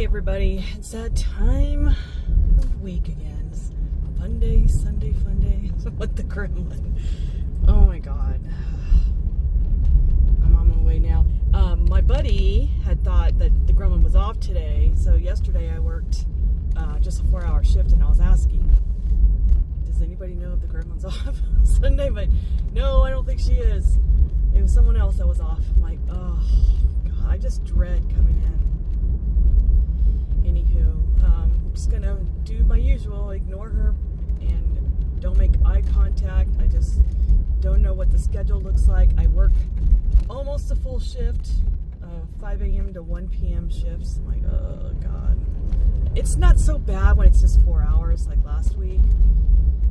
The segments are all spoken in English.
Hey everybody, it's that time of week again. It's fun day, Sunday fun day with the Gremlin. Oh my god. I'm on my way now. My buddy had thought that the Gremlin was off today, so yesterday I worked just a 4-hour shift and I was asking, does anybody know if the Gremlin's off Sunday? But no, I don't think she is. It was someone else that was off. I'm like, oh god, I just dread coming in. Anywho, I'm just gonna do my usual, ignore her and don't make eye contact. I just don't know what the schedule looks like. I work almost a full shift, 5 a.m. to 1 p.m. shifts. I'm like, oh god. It's not so bad when it's just 4 hours like last week,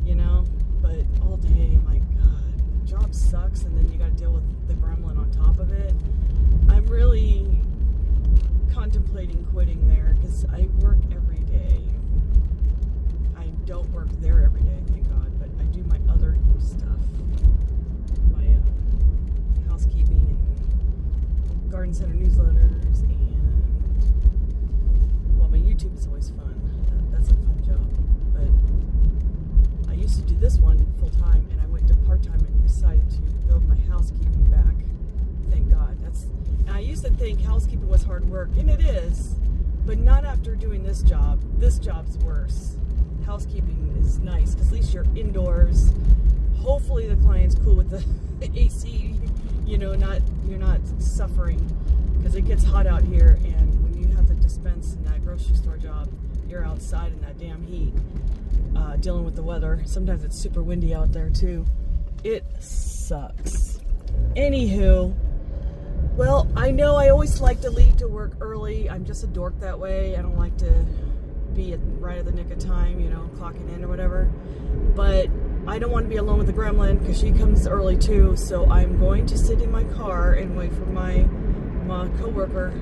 you know, but all day I'm like, god, the job sucks, and then you gotta deal with the Gremlin on top of it. I'm really contemplating quitting there because I work every day. I don't work there every day, thank God, but I do my other stuff, my housekeeping and garden center newsletters, and well, my YouTube is always fun. That's a fun job, but I used to do this one full time, and I went to part time and decided to build my housekeeping back. Thank God. I used to think housekeeping was hard work, and it is, but not after doing this job. This job's worse. Housekeeping is nice because at least you're indoors. Hopefully the client's cool with the AC, you know, you're not suffering, because it gets hot out here, and when you have to dispense in that grocery store job, you're outside in that damn heat, dealing with the weather. Sometimes it's super windy out there too. It sucks. Anywho, well, I know I always like to leave to work early. I'm just a dork that way. I don't like to be right at the nick of time, you know, clocking in or whatever. But I don't want to be alone with the Gremlin because she comes early too. So I'm going to sit in my car and wait for my coworker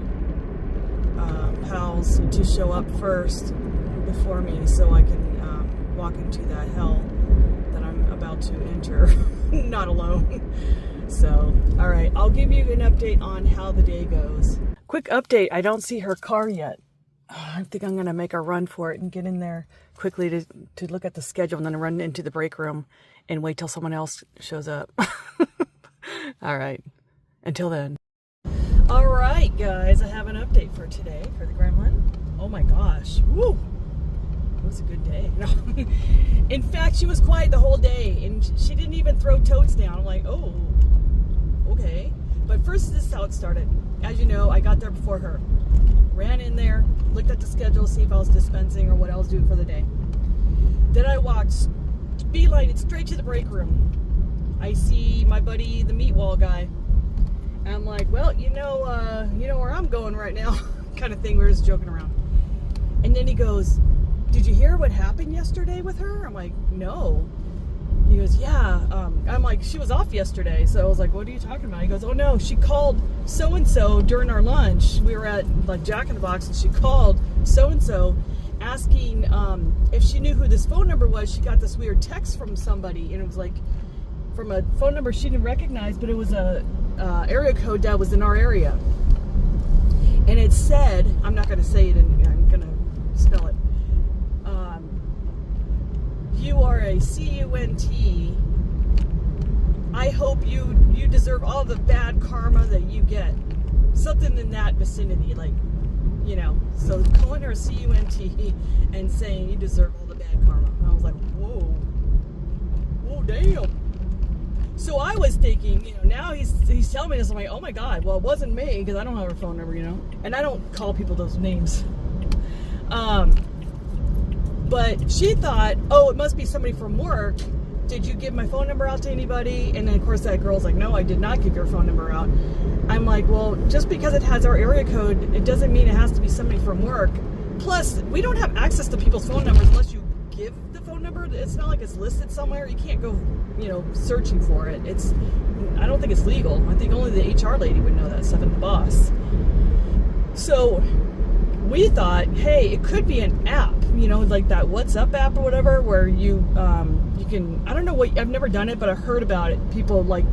pals to show up first before me, so I can walk into that hell that I'm about to enter, not alone. So, all right, I'll give you an update on how the day goes. Quick update, I don't see her car yet. I think I'm going to make a run for it and get in there quickly to look at the schedule, and then run into the break room and wait till someone else shows up. All right, until then. All right, guys, I have an update for today for the Gremlin. Oh my gosh, woo! It was a good day. No. In fact, she was quiet the whole day, and she didn't even throw totes down. I'm like, oh. Okay, but first, this is how it started. As you know, I got there before her. Ran in there, looked at the schedule, see if I was dispensing or what I was doing for the day. Then I walked, beeline it straight to the break room. I see my buddy, the meat wall guy. And I'm like, well, you know where I'm going right now, kind of thing. We were just joking around. And then he goes, did you hear what happened yesterday with her? I'm like, no. He goes, yeah. I'm like, she was off yesterday. So I was like, what are you talking about? He goes, oh no, she called so-and-so during our lunch. We were at like Jack in the Box, and she called so-and-so asking if she knew who this phone number was. She got this weird text from somebody, and it was like from a phone number she didn't recognize, but it was a area code that was in our area. And it said, I'm not going to say it, and I'm going to spell it. You are a C-U-N-T. I hope you deserve all the bad karma that you get. Something in that vicinity, like, you know. So calling her a C-U-N-T and saying you deserve all the bad karma. I was like, whoa. Whoa, damn. So I was thinking, you know, now he's telling me this. I'm like, oh my God, well, it wasn't me, because I don't have her phone number, you know. And I don't call people those names. But she thought, oh, it must be somebody from work. Did you give my phone number out to anybody? And then, of course, that girl's like, no, I did not give your phone number out. I'm like, well, just because it has our area code, it doesn't mean it has to be somebody from work. Plus, we don't have access to people's phone numbers unless you give the phone number. It's not like it's listed somewhere. You can't go, you know, searching for it. I don't think it's legal. I think only the HR lady would know that stuff, and the boss. So we thought, hey, it could be an app, you know, like that WhatsApp app or whatever, where you can, I don't know what, I've never done it, but I heard about it. People like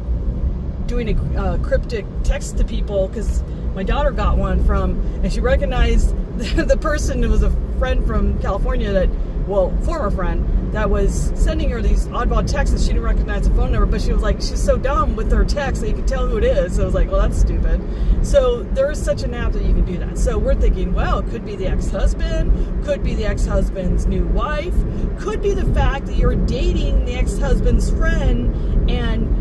doing a cryptic text to people, because my daughter got one and she recognized the person who was a friend from California former friend, that was sending her these oddball texts, and she didn't recognize the phone number, but she was like, she's so dumb with her text that you could tell who it is. So I was like, well, that's stupid. So there is such an app that you can do that. So we're thinking, well, it could be the ex-husband, could be the ex-husband's new wife, could be the fact that you're dating the ex-husband's friend and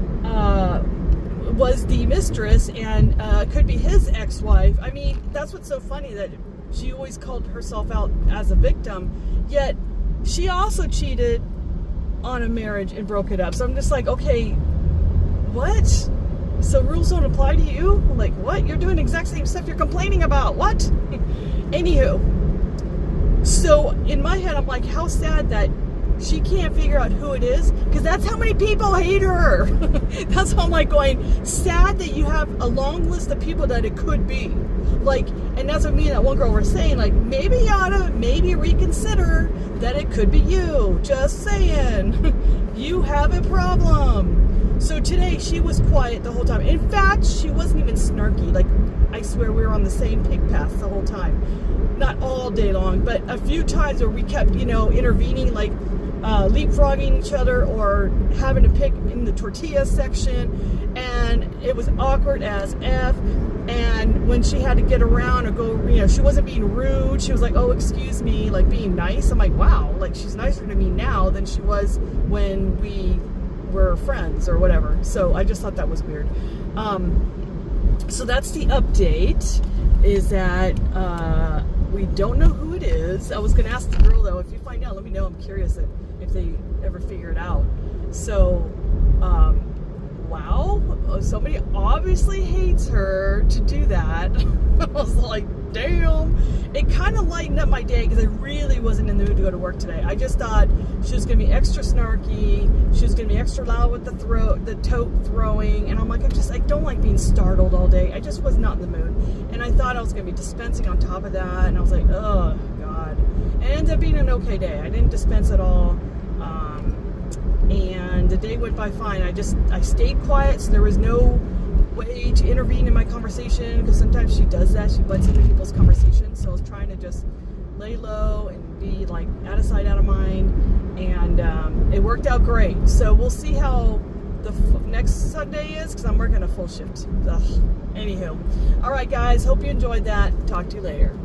was the mistress, and could be his ex-wife. I mean, that's what's so funny, that she always called herself out as a victim, yet she also cheated on a marriage and broke it up. So I'm just like, okay, what? So rules don't apply to you? Like, what? You're doing the exact same stuff you're complaining about. What? Anywho, so in my head, I'm like, how sad that she can't figure out who it is, because that's how many people hate her. That's how I'm like going, sad that you have a long list of people that it could be. Like, and that's what me and that one girl were saying, like, maybe you ought to reconsider that it could be you. Just saying. You have a problem. So today she was quiet the whole time. In fact, she wasn't even snarky. Like, I swear we were on the same pig path the whole time. Not all day long, but a few times where we kept, intervening, like leapfrogging each other or having to pick in the tortilla section, and it was awkward as F. And when she had to get around or go, she wasn't being rude. She was like, oh, excuse me, like being nice. I'm like, wow, like she's nicer to me now than she was when we were friends or whatever. So I just thought that was weird. So that's the update, is that we don't know who it is. I was going to ask the girl, though, if you find out, let me know. I'm curious if they ever figure it out. So, wow, somebody obviously hates her to do that. I was like, damn. It kind of lightened up my day, because I really wasn't in the mood to go to work today. I just thought she was going to be extra snarky. She was going to be extra loud with the tote throwing. And I'm like, I don't like being startled all day. I just was not in the mood. And I thought I was going to be dispensing on top of that. And I was like, oh, God. And it ended up being an okay day. I didn't dispense at all. And the day went by fine. I stayed quiet, so there was no way to intervene in my conversation, because sometimes she does that. She butts into people's conversations. So I was trying to just lay low and be like out of sight, out of mind. And it worked out great. So we'll see how the next Sunday is, because I'm working a full shift. Ugh. Anywho. All right, guys. Hope you enjoyed that. Talk to you later.